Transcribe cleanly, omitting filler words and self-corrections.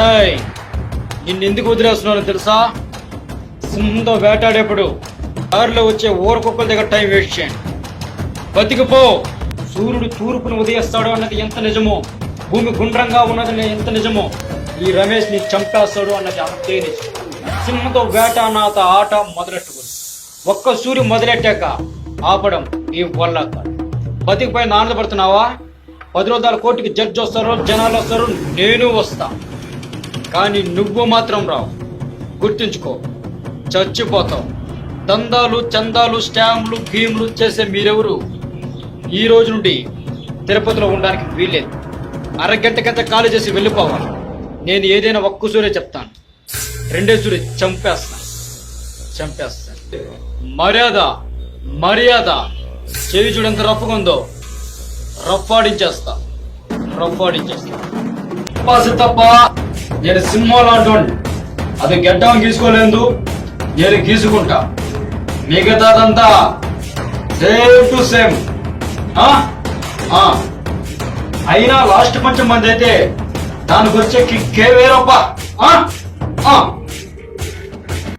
ఏయ్, నిన్నెందుకు వదిలేస్తున్నాను తెలుసా? సింహంతో వేటాడేప్పుడు దారిలో వచ్చే ఊరకొక్కల దగ్గర టైం వేస్ట్ చేయండి. బతికిపో. సూర్యుడు తూర్పును ఉదయిస్తాడు అన్నది ఎంత నిజమో, భూమి గుండ్రంగా ఉన్నది ఎంత నిజమో, ఈ రమేష్ ని చంపేస్తాడు అన్నది అంతే నిజం. సింహంతో వేట అన్నాత ఆట మొదలెట్టుకుంది. ఒక్క సూర్యు మొదలెట్టాక ఆపడం ఈ వల్ల కాదు. బతికిపోయి ఆనందపడుతున్నావా? 10 రోజుల కోర్టుకి జడ్జి వస్తారు, జనాలు వస్తారు, నేను వస్తా. కానీ నువ్వు మాత్రం రావు. గుర్తుంచుకో, చచ్చిపోతావు. దందాలు, చందాలు, స్టాంపులు, గేమ్లు చేసే మీరెవరు ఈ రోజు నుండి తిరుపతిలో ఉండడానికి వీల్లేదు. అరగంటకంత ఖాళీ చేసి వెళ్ళిపోవాలి. నేను ఏదైనా ఒక్క సూర్య చెప్తాను, 2 సూర్య చంపేస్తాను. మర్యాద మర్యాద. చెవి చూడు ఎంత రఫ్గా ఉందో. రఫ్ఫాడించేస్తా. తప్ప నేను సింహాలు అంటోండి. అది గెడ్డం గీసుకోలేదు, నేను గీసుకుంటా. మిగతాదంతా సేమ్ టు సేమ్. అయినా లాస్ట్ కొంచెం మంది అయితే దానికి వచ్చే కిక్కే వేరప్ప.